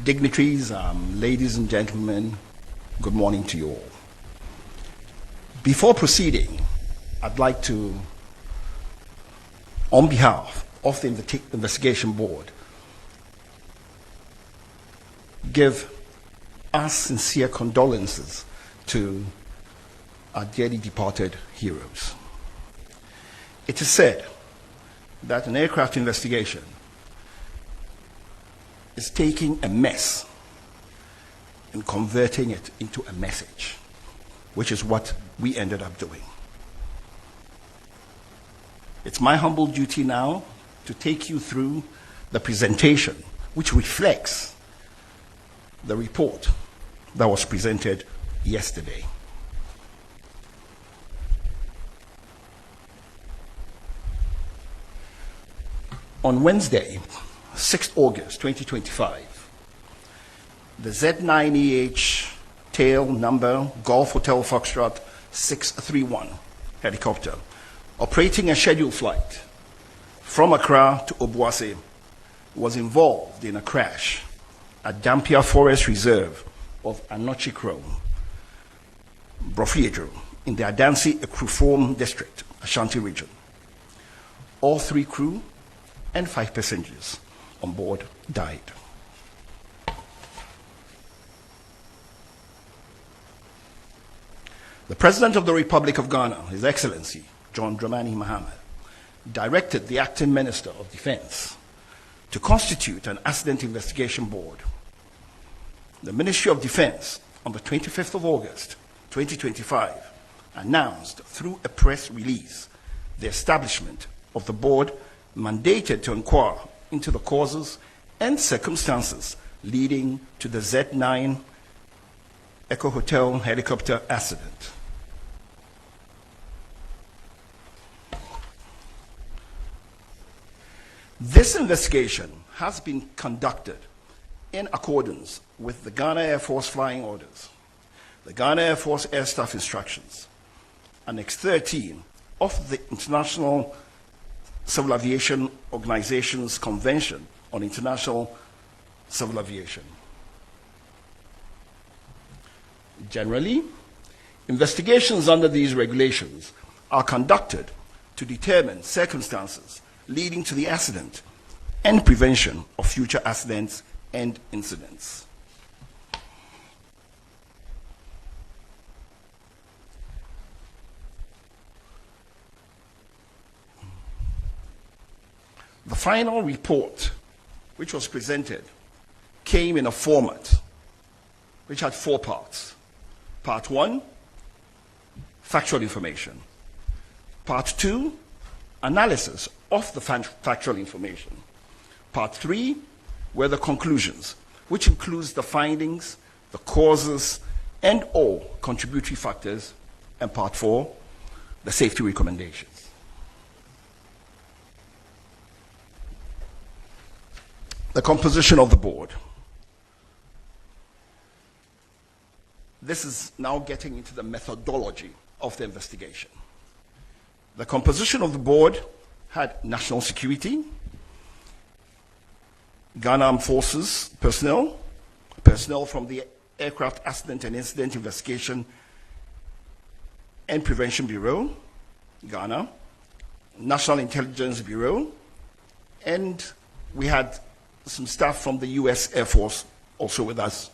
Dignitaries, ladies and gentlemen, good morning to you all. Before proceeding, I'd like to, on behalf of the Investigation Board, give our sincere condolences to our dearly departed heroes. It is said that an aircraft investigation is taking a mess and converting it into a message, which is what we ended up doing. It's my humble duty now to take you through the presentation, which reflects the report that was presented yesterday. On Wednesday, 6th August 2025, the Z9EH tail number Golf Hotel Foxtrot 631 helicopter operating a scheduled flight from Accra to Obuasi was involved in a crash at Dampier Forest Reserve of Anochi Crow, Brofriedro, in the Adansi Ekruform district, Ashanti region. All 3 crew and 5 passengers on board died. The President of the Republic of Ghana, His Excellency John Dramani Mahama, directed the Acting Minister of Defense to constitute an accident investigation board. The Ministry of Defense, on the 25th of August 2025, announced through a press release the establishment of the board mandated to inquire into the causes and circumstances leading to the Z9 Echo Hotel helicopter accident. This investigation has been conducted in accordance with the Ghana Air Force flying orders, the Ghana Air Force Air Staff instructions, Annex 13 of the International Civil Aviation Organization's Convention on International Civil Aviation. Generally, investigations under these regulations are conducted to determine circumstances leading to the accident and prevention of future accidents and incidents. The final report, which was presented, came in a format which had 4 parts. Part 1, factual information. Part 2, analysis of the factual information. Part 3 were the conclusions, which includes the findings, the causes, and all contributory factors. And Part 4, the safety recommendations. The composition of the board. This is now getting into the methodology of the investigation. The composition of the board had national security, Ghana Armed Forces personnel, personnel from the Aircraft Accident and Incident Investigation and Prevention Bureau, Ghana, National Intelligence Bureau, and we had some staff from the US Air Force also with us.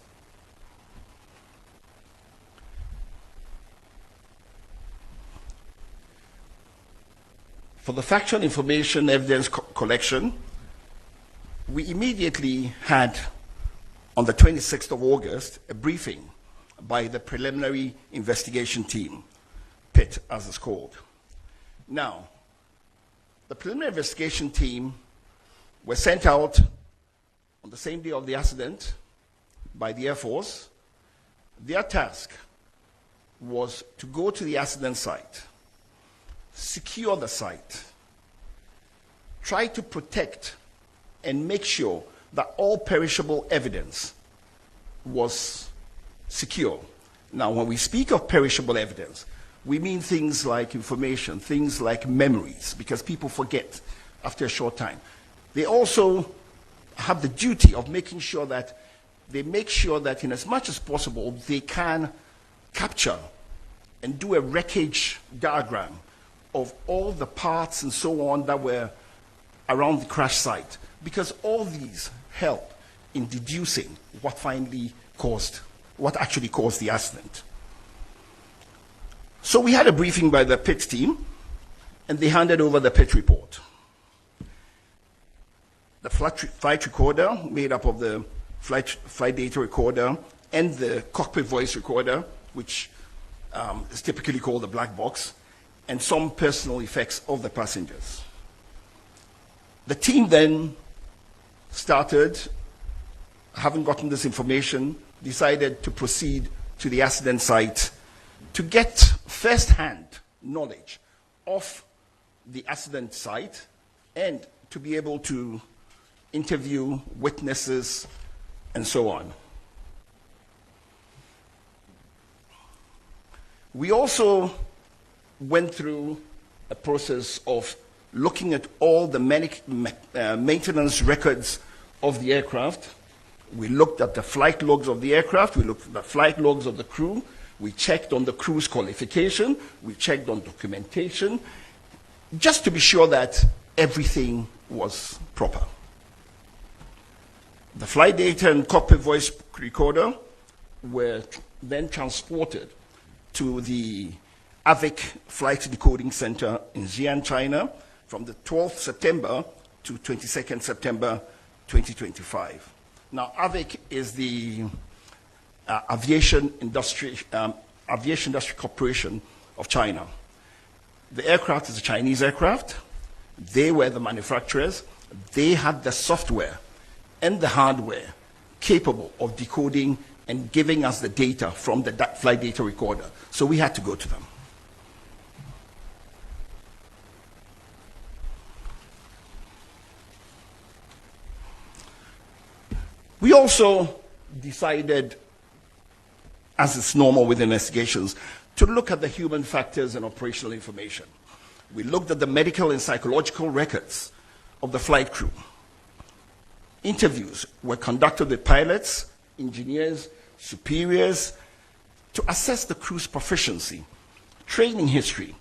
For the factual information evidence collection, we immediately had, on the 26th of August, a briefing by the preliminary investigation team, PIT as it's called. Now, the preliminary investigation team were sent out on the same day of the accident by the Air Force. Their task was to go to the accident site, secure the site, try to protect and make sure that all perishable evidence was secure. Now, when we speak of perishable evidence, we mean things like information, things like memories, because people forget after a short time. They also have the duty of making sure that they make sure that in as much as possible, they can capture and do a wreckage diagram of all the parts and so on that were around the crash site, because all these help in deducing what actually caused the accident. So we had a briefing by the pit team, and they handed over the pit report. The flight recorder, made up of the flight data recorder and the cockpit voice recorder, which is typically called the black box, and some personal effects of the passengers. The team then started, having gotten this information, decided to proceed to the accident site to get first-hand knowledge of the accident site and to be able to interview witnesses and so on. We also went through a process of looking at all the maintenance records of the aircraft. We looked at the flight logs of the aircraft, we looked at the flight logs of the crew, we checked on the crew's qualification, we checked on documentation, just to be sure that everything was proper. The flight data and cockpit voice recorder were then transported to the AVIC Flight Decoding Center in Xi'an, China, from the 12th September to 22nd September 2025. Now, AVIC is the Aviation Industry Corporation of China. The aircraft is a Chinese aircraft. They were the manufacturers. They had the software and the hardware capable of decoding and giving us the data from the flight data recorder. So we had to go to them. We also decided, as is normal with investigations, to look at the human factors and operational information. We looked at the medical and psychological records of the flight crew. Interviews were conducted with pilots, engineers, superiors, to assess the crew's proficiency, training history,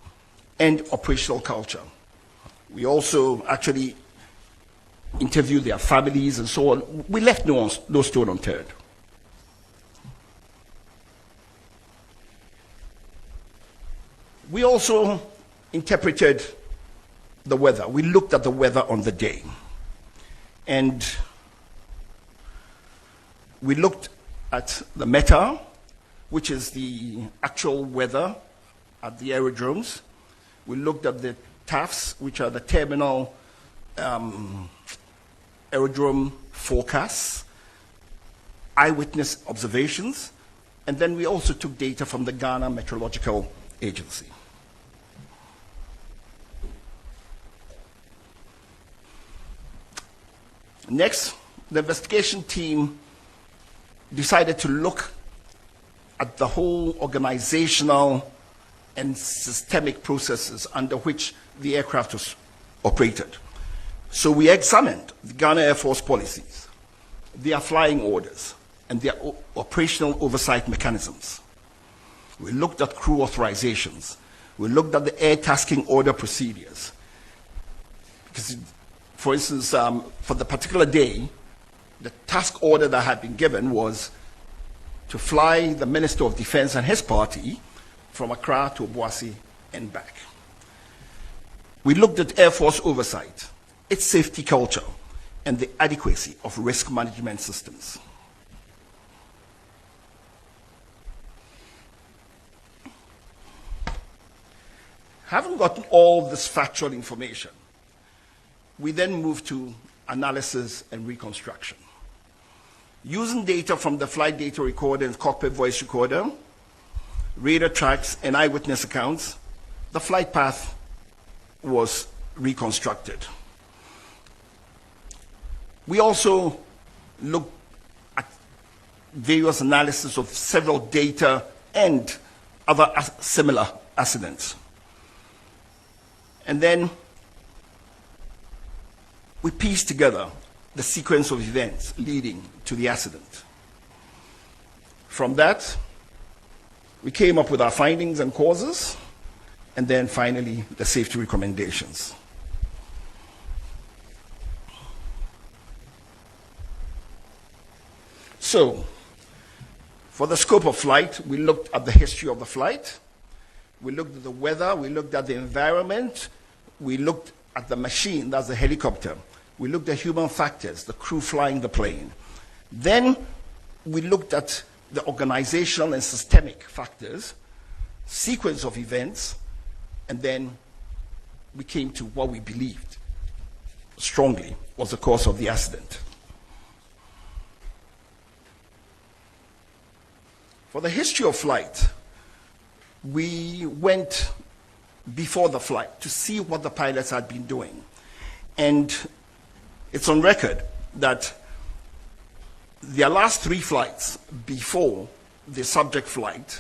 and operational culture. We also actually interviewed their families and so on. We left no stone unturned. We also interpreted the weather. We looked at the weather on the day. And we looked at the META, which is the actual weather at the aerodromes. We looked at the TAFs, which are the terminal aerodrome forecasts, eyewitness observations, and then we also took data from the Ghana Meteorological Agency. Next, the investigation team decided to look at the whole organizational and systemic processes under which the aircraft was operated. So we examined the Ghana Air Force policies, their flying orders, and their operational oversight mechanisms. We looked at crew authorizations. We looked at the air tasking order procedures. Because, for instance, for the particular day, the task order that had been given was to fly the Minister of Defense and his party from Accra to Obuasi and back. We looked at Air Force oversight, its safety culture, and the adequacy of risk management systems. Having gotten all this factual information, we then moved to analysis and reconstruction. Using data from the flight data recorder and cockpit voice recorder, radar tracks, and eyewitness accounts, the flight path was reconstructed. We also looked at various analysis of several data and other similar accidents. And then we pieced together the sequence of events leading to the accident. From that, we came up with our findings and causes, and then finally, the safety recommendations. So, for the scope of flight, we looked at the history of the flight, we looked at the weather, we looked at the environment, we looked at the machine, that's the helicopter, we looked at human factors, the crew flying the plane. Then we looked at the organizational and systemic factors, sequence of events, and then we came to what we believed strongly was the cause of the accident. For the history of flight, we went before the flight to see what the pilots had been doing. And it's on record that their last 3 flights before the subject flight,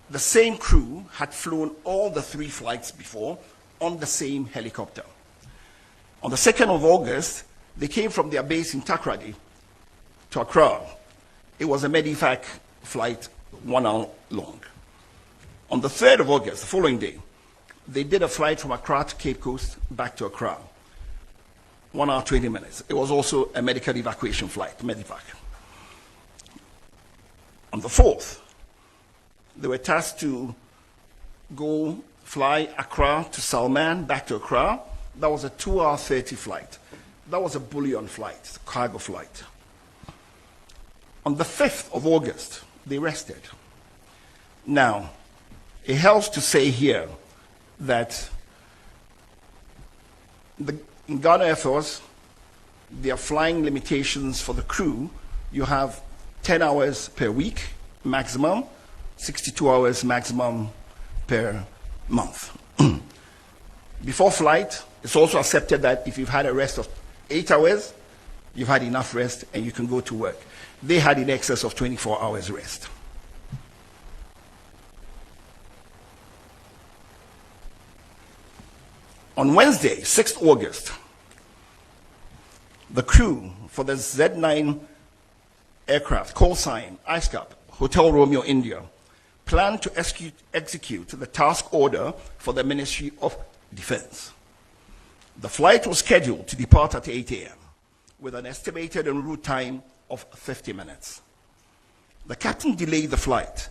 the same crew had flown all the 3 flights before on the same helicopter. On the 2nd of August, they came from their base in Takoradi to Accra. It was a Medivac flight, 1 hour long. On the 3rd of August, the following day, they did a flight from Accra to Cape Coast, back to Accra. 1 hour, 20 minutes. It was also a medical evacuation flight, Medivac. On the 4th, they were tasked to go fly Accra to Salman, back to Accra. That was a 2 hour 30 flight. That was a bullion flight, cargo flight. On the 5th of August, they rested. Now, it helps to say here that in Ghana Air Force, their flying limitations for the crew, you have 10 hours per week maximum, 62 hours maximum per month. Before flight, it's also accepted that if you've had a rest of 8 hours, you've had enough rest and you can go to work. They had in excess of 24 hours rest. On Wednesday, 6th August, the crew for the Z9 aircraft, call sign, ISCAP, Hotel Romeo, India, planned to execute the task order for the Ministry of Defense. The flight was scheduled to depart at 8 a.m. with an estimated en route time of 50 minutes. The captain delayed the flight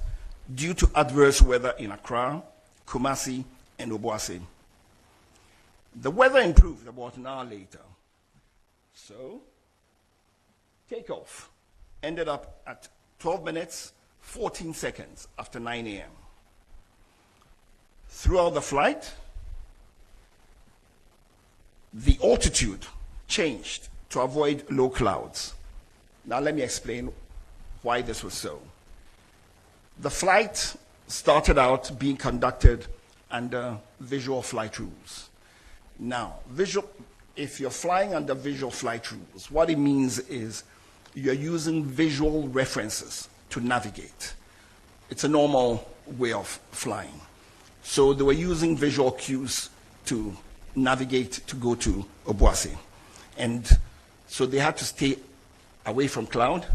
due to adverse weather in Accra, Kumasi, and Obuasi. The weather improved about an hour later. So, takeoff ended up at 12 minutes, 14 seconds after 9 a.m. Throughout the flight, the altitude changed to avoid low clouds. Now let me explain why this was so. The flight started out being conducted under visual flight rules. Now, if you're flying under visual flight rules, what it means is you're using visual references to navigate. It's a normal way of flying. So they were using visual cues to navigate to go to Obuasi. And so they had to stay away from cloud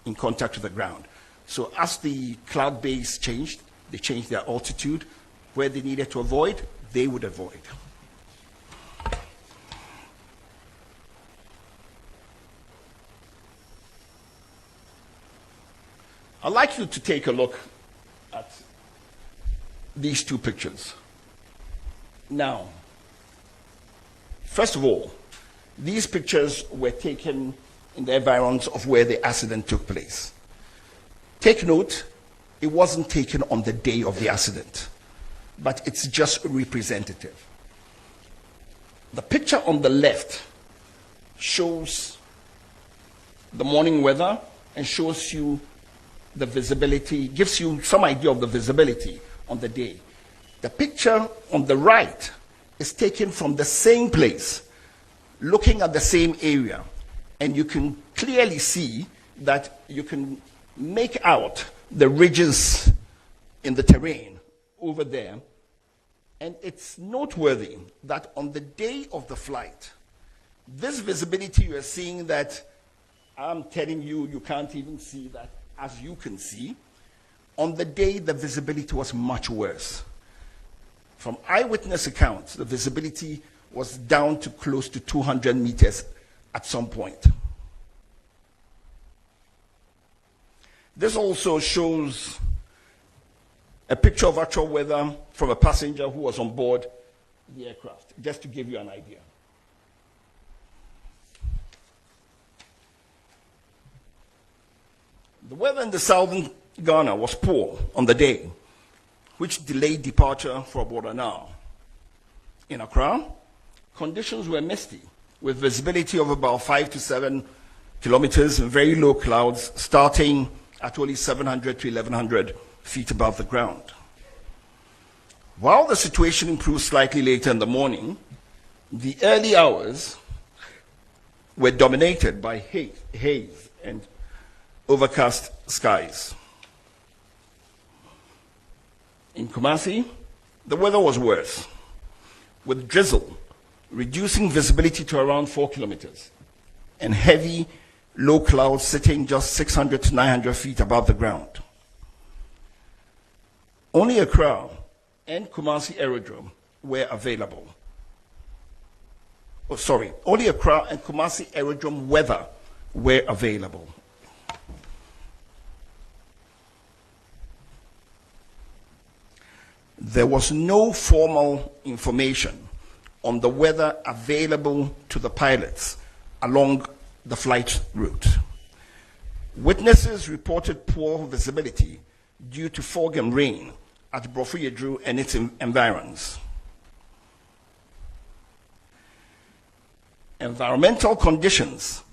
in contact with the ground. So as the cloud base changed, they changed their altitude. Where they needed to avoid, they would avoid. I'd like you to take a look at these 2 pictures. Now, first of all, these pictures were taken in the environs of where the accident took place. Take note, it wasn't taken on the day of the accident, but it's just representative. The picture on the left shows the morning weather and shows you the visibility, gives you some idea of the visibility on the day. The picture on the right is taken from the same place, looking at the same area, and you can clearly see that you can make out the ridges in the terrain over there. And it's noteworthy that on the day of the flight, this visibility you are seeing that I'm telling you, you can't even see that. As you can see, on the day, the visibility was much worse. From eyewitness accounts, the visibility was down to close to 200 meters at some point. This also shows a picture of actual weather from a passenger who was on board the aircraft, just to give you an idea. The weather in the southern Ghana was poor on the day, which delayed departure for about an hour. In Accra, conditions were misty, with visibility of about 5 to 7 kilometers and very low clouds, starting at only 700 to 1,100 feet above the ground. While the situation improved slightly later in the morning, the early hours were dominated by haze and overcast skies. In Kumasi, the weather was worse, with drizzle reducing visibility to around 4 kilometers and heavy, low clouds sitting just 600 to 900 feet above the ground. Only Accra and Kumasi Aerodrome were available. Only Accra and Kumasi Aerodrome weather were available. There was no formal information on the weather available to the pilots along the flight route. Witnesses reported poor visibility due to fog and rain at Brofuyedru and its environs. Environmental conditions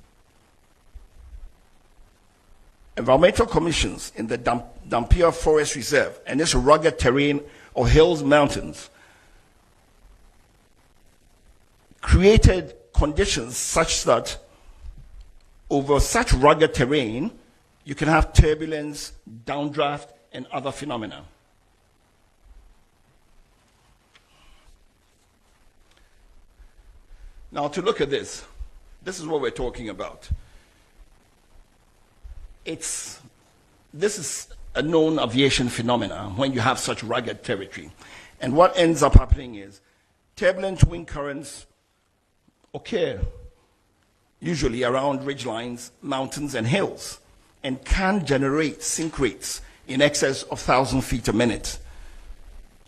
Environmental commissions in the Dampier Forest Reserve and its rugged terrain of hills, mountains, created conditions such that over such rugged terrain, you can have turbulence, downdraft, and other phenomena. Now, to look at this is what we're talking about. This is a known aviation phenomena when you have such rugged territory. And what ends up happening is turbulent wind currents occur usually around ridgelines, mountains, and hills, and can generate sink rates in excess of 1,000 feet a minute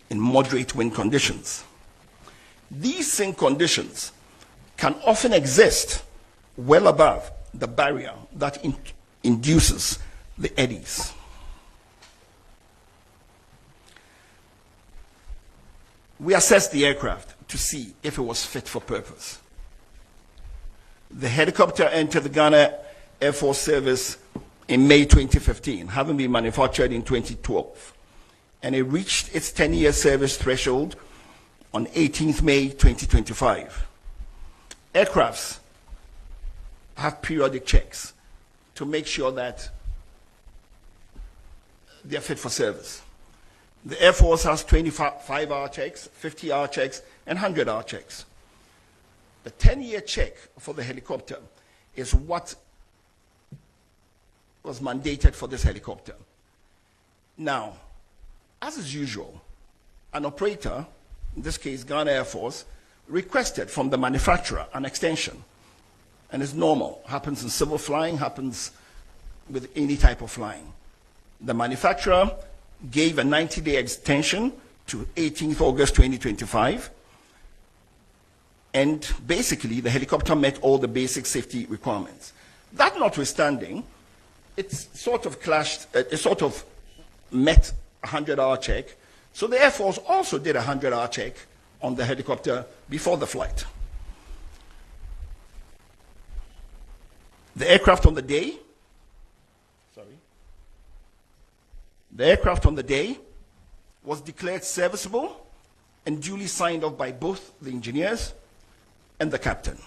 in moderate wind conditions. These sink conditions can often exist well above the barrier that induces the eddies. We assessed the aircraft to see if it was fit for purpose. The helicopter entered the Ghana Air Force Service in May 2015, having been manufactured in 2012. And it reached its 10-year service threshold on 18th May 2025. Aircrafts have periodic checks to make sure that they are fit for service. The Air Force has 25-hour checks, 50-hour checks, and 100-hour checks. The 10-year check for the helicopter is what was mandated for this helicopter. Now, as is usual, an operator, in this case Ghana Air Force, requested from the manufacturer an extension. And it's normal, happens in civil flying, happens with any type of flying. The manufacturer gave a 90-day extension to 18th August 2025. And basically, the helicopter met all the basic safety requirements. That notwithstanding, it sort of clashed, it sort of met a 100-hour check. So the Air Force also did a 100-hour check on the helicopter before the flight. The aircraft on the day, was declared serviceable and duly signed off by both the engineers and the captain.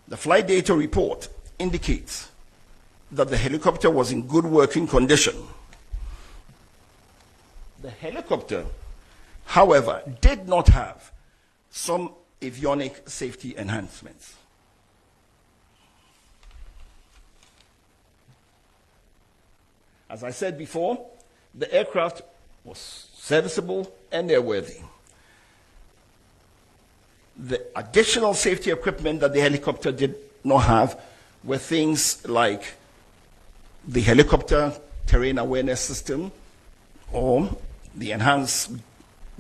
The flight data report indicates that the helicopter was in good working condition. The helicopter, however, did not have some avionic safety enhancements. As I said before, the aircraft was serviceable and airworthy. The additional safety equipment that the helicopter did not have were things like the helicopter terrain awareness system or the enhanced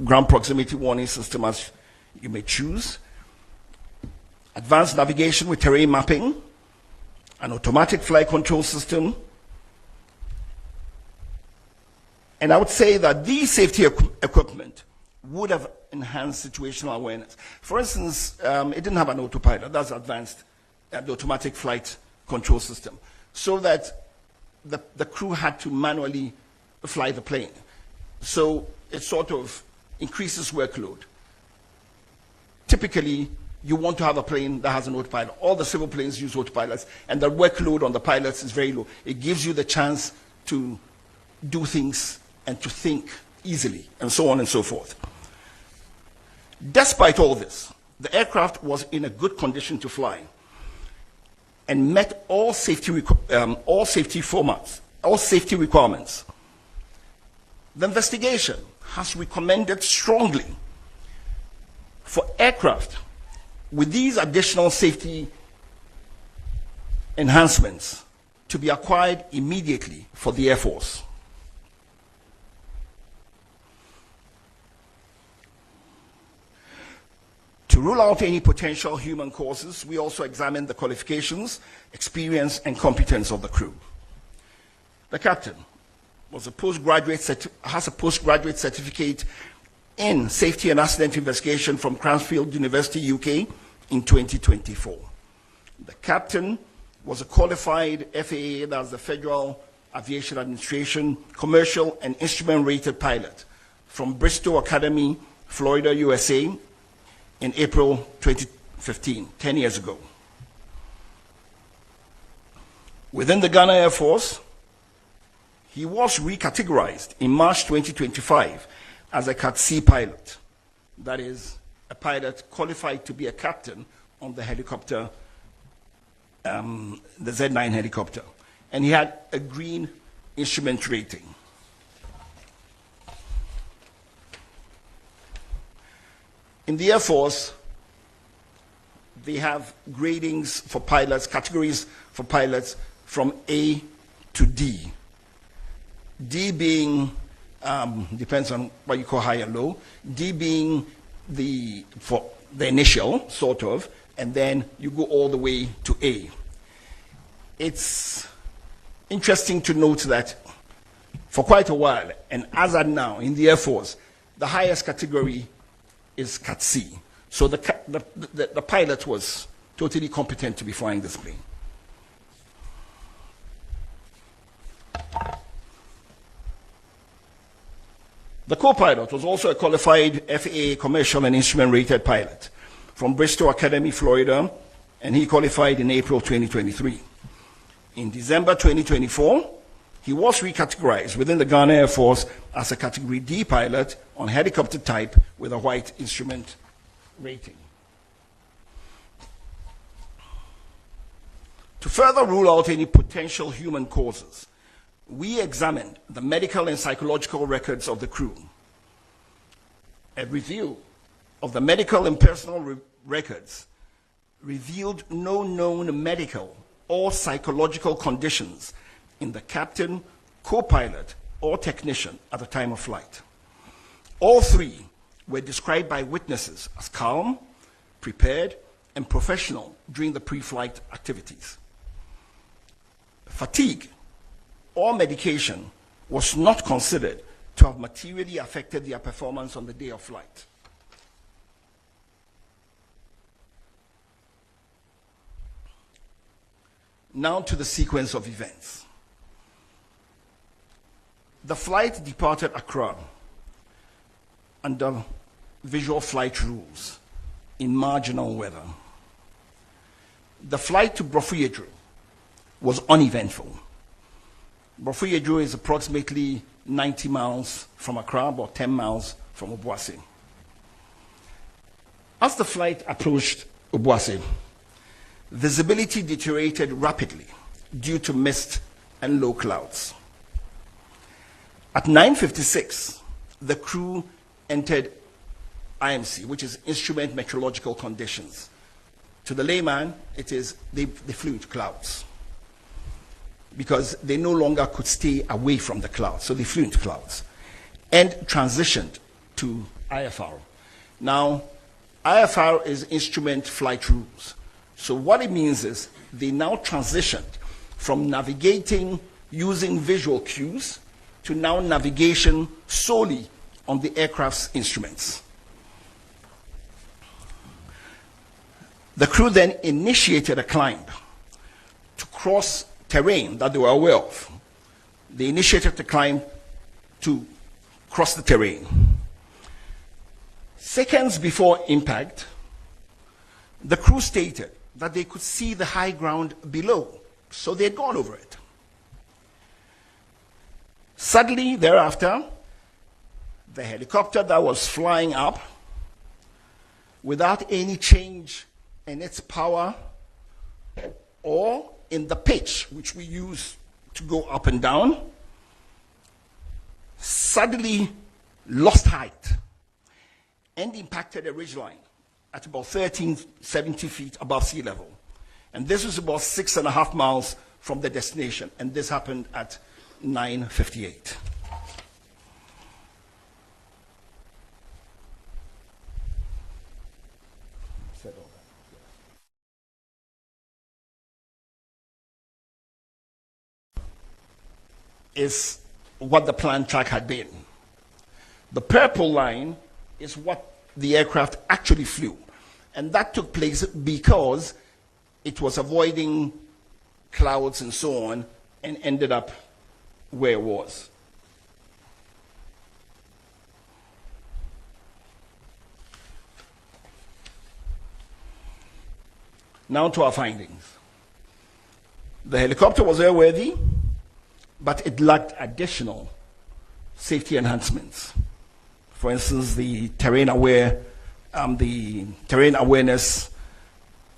ground proximity warning system, as you may choose, advanced navigation with terrain mapping, an automatic flight control system. And I would say that these safety equipment would have enhanced situational awareness. For instance, it didn't have an autopilot. That's advanced, the automatic flight control system, so that the crew had to manually fly the plane. So it sort of increases workload. Typically, you want to have a plane that has an autopilot. All the civil planes use autopilots, and the workload on the pilots is very low. It gives you the chance to do things and to think easily, and so on and so forth. Despite all this, the aircraft was in a good condition to fly and met all safety requirements. The investigation has recommended strongly for aircraft with these additional safety enhancements to be acquired immediately for the Air Force. To rule out any potential human causes, we also examined the qualifications, experience, and competence of the crew. The captain has a postgraduate certificate in safety and accident investigation from Cranfield University, UK, in 2024. The captain was a qualified FAA, that's the Federal Aviation Administration, commercial and instrument-rated pilot from Bristol Academy, Florida, USA, in April 2015, 10 years ago. Within the Ghana Air Force, he was recategorized in March 2025 as a Cat C pilot. That is, a pilot qualified to be a captain on the helicopter, the Z9 helicopter. And he had a green instrument rating. In the Air Force, they have gradings for pilots, categories for pilots from A to D. D being, depends on what you call high and low, D being for the initial, sort of, and then you go all the way to A. It's interesting to note that for quite a while, and as at now in the Air Force, the highest category is Cat C. So the pilot was totally competent to be flying this plane. The co-pilot was also a qualified FAA commercial and instrument-rated pilot from Bristol Academy, Florida, and he qualified in April 2023. In December 2024, he was recategorized within the Ghana Air Force as a Category D pilot on helicopter type with a white instrument rating. To further rule out any potential human causes, we examined the medical and psychological records of the crew. A review of the medical and personal records revealed no known medical or psychological conditions in the captain, co-pilot, or technician at the time of flight. All three were described by witnesses as calm, prepared, and professional during the pre-flight activities. Fatigue or medication was not considered to have materially affected their performance on the day of flight. Now to the sequence of events. The flight departed Accra under visual flight rules in marginal weather. The flight to Brofuyedro was uneventful. Brofuyedro is approximately 90 miles from Accra, about 10 miles from Obuasi. As the flight approached Obuasi, visibility deteriorated rapidly due to mist and low clouds. At 9:56, the crew entered IMC, which is Instrument Meteorological Conditions. To the layman, it is they flew into clouds because they no longer could stay away from the clouds, so they flew into clouds and transitioned to IFR. Now, IFR is Instrument Flight Rules. So what it means is they now transitioned from navigating using visual cues to now navigation solely on the aircraft's instruments. The crew then initiated a climb to cross terrain that they were aware of. They initiated the climb to cross the terrain. Seconds before impact, the crew stated that they could see the high ground below, so they had gone over it. Suddenly thereafter, the helicopter that was flying up without any change in its power or in the pitch, which we use to go up and down, suddenly lost height and impacted a ridgeline at about 1370 feet above sea level. And this was about 6.5 miles from the destination, and this happened at 9:58. Is what the planned track had been. The purple line is what the aircraft actually flew. And that took place because it was avoiding clouds and so on and ended up where it was. Now to our findings. The helicopter was airworthy, but it lacked additional safety enhancements. For instance, the terrain awareness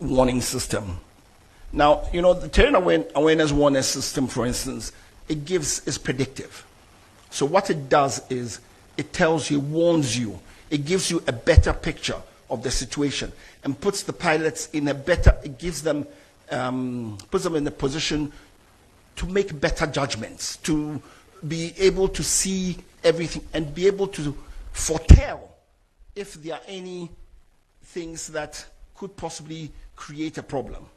warning system. Now, you know, the terrain awareness warning system, for instance, is predictive. So what it does is it tells you, warns you, it gives you a better picture of the situation and puts the pilots in a better, it gives them, puts them in a position to make better judgments, to be able to see everything and be able to foretell if there are any things that could possibly create a problem.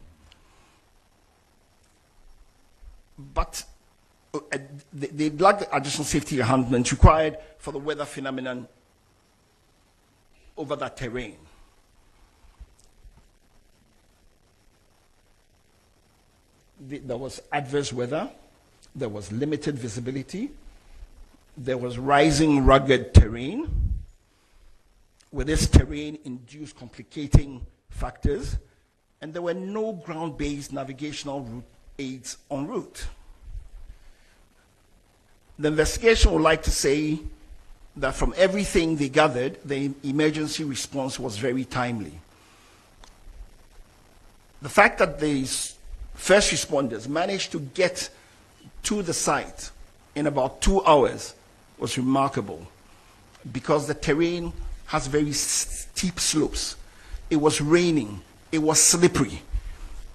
But they lack the additional safety enhancements required for the weather phenomenon over that terrain. There was adverse weather, there was limited visibility, there was rising rugged terrain, with this terrain induced complicating factors, and there were no ground-based navigational route aids en route. The investigation would like to say that from everything they gathered, the emergency response was very timely. The fact that the first responders managed to get to the site in about 2 hours was remarkable because the terrain has very steep slopes. It was raining, it was slippery.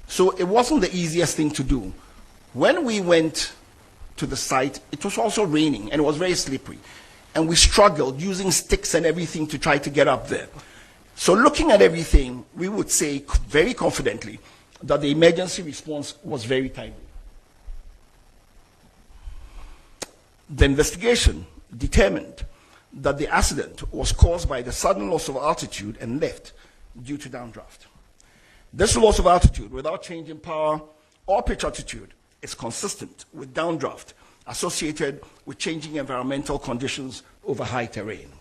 So it wasn't the easiest thing to do. When we went to the site, it was also raining and it was very slippery. And we struggled using sticks and everything to try to get up there. So looking at everything, we would say very confidently that the emergency response was very timely. The investigation determined that the accident was caused by the sudden loss of altitude and lift due to downdraft. This loss of altitude without change in power or pitch altitude is consistent with downdraft associated with changing environmental conditions over high terrain.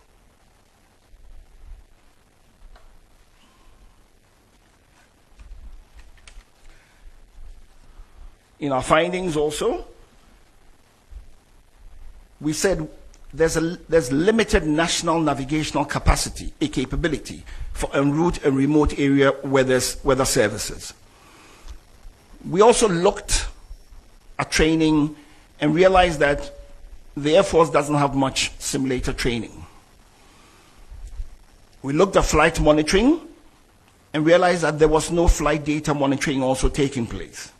In our findings also, we said there's limited national navigational capacity, a capability for en route and remote area weather services. We also looked at training and realized that the Air Force doesn't have much simulator training. We looked at flight monitoring and realized that there was no flight data monitoring also taking place.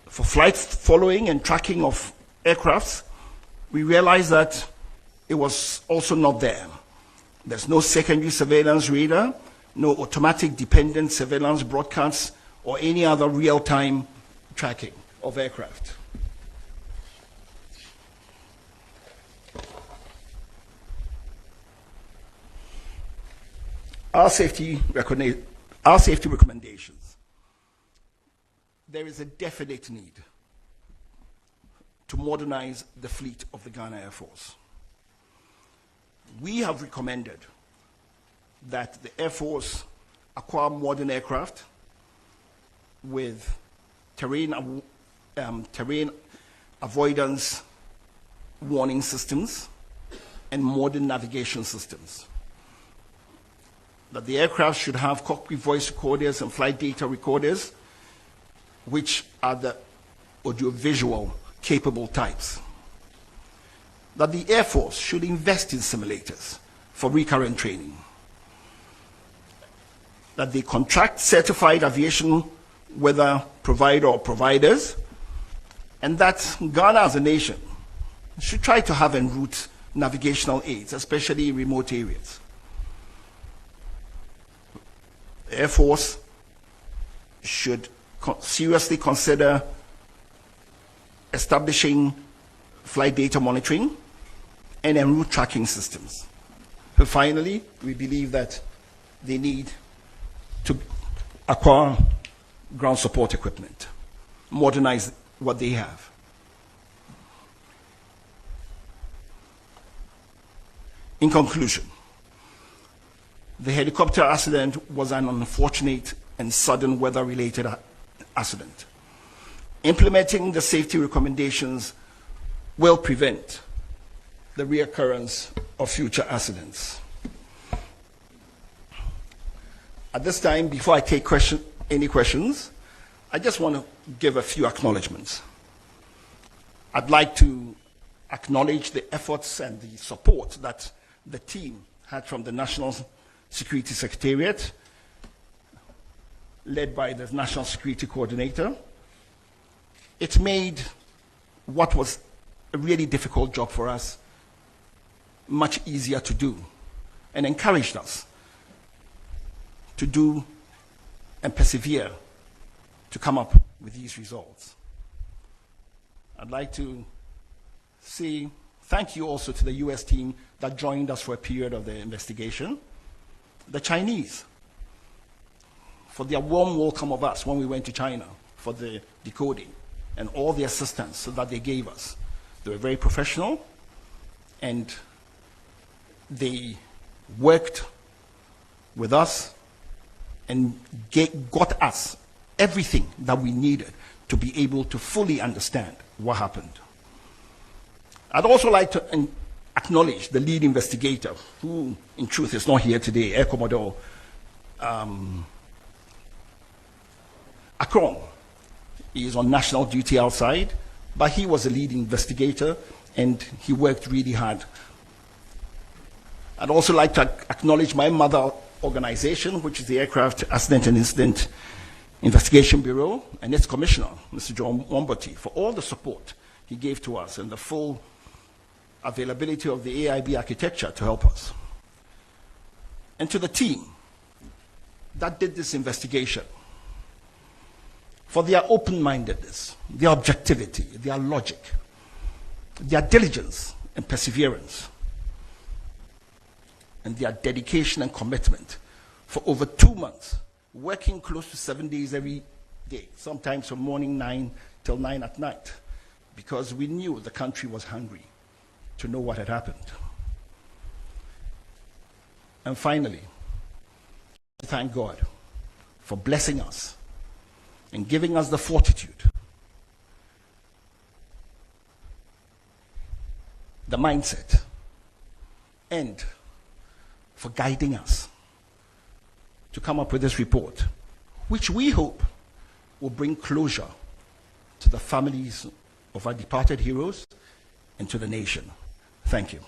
For flight following and tracking of aircrafts, we realized that it was also not there. There's no secondary surveillance radar, no automatic dependent surveillance broadcasts, or any other real-time tracking of aircraft. Our safety recommendations. There is a definite need to modernize the fleet of the Ghana Air Force. We have recommended that the Air Force acquire modern aircraft with terrain avoidance warning systems and modern navigation systems. That the aircraft should have cockpit voice recorders and flight data recorders, which are the audiovisual capable types. That the Air Force should invest in simulators for recurrent training. That they contract certified aviation weather provider or providers, and that Ghana as a nation should try to have en route navigational aids, especially in remote areas. The Air Force should seriously consider establishing flight data monitoring and en route tracking systems. And finally, we believe that they need to acquire ground support equipment, modernize what they have. In conclusion, the helicopter accident was an unfortunate and sudden weather-related accident. Implementing the safety recommendations will prevent the reoccurrence of future accidents. At this time, before I take any questions, I just want to give a few acknowledgments. I'd like to acknowledge the efforts and the support that the team had from the National Security Secretariat, led by the National Security Coordinator. It made what was a really difficult job for us much easier to do, and encouraged us to do and persevere to come up with these results. I'd like to say thank you also to the US team that joined us for a period of the investigation, the Chinese, for their warm welcome of us when we went to China for the decoding and all the assistance that they gave us. They were very professional, and they worked with us and got us everything that we needed to be able to fully understand what happened. I'd also like to acknowledge the lead investigator, who in truth is not here today, Air Commodore Akron. He is on national duty outside, but he was a lead investigator and he worked really hard. I'd also like to acknowledge my mother organization, which is the Aircraft Accident and Incident Investigation Bureau, and its commissioner, Mr. John Wombati, for all the support he gave to us and the full availability of the AIB architecture to help us. And to the team that did this investigation, for their open-mindedness, their objectivity, their logic, their diligence and perseverance, and their dedication and commitment for over 2 months, working close to 7 days every day, sometimes from morning 9 till 9 at night, because we knew the country was hungry to know what had happened. And finally, thank God for blessing us and giving us the fortitude, the mindset, and for guiding us to come up with this report, which we hope will bring closure to the families of our departed heroes and to the nation. Thank you.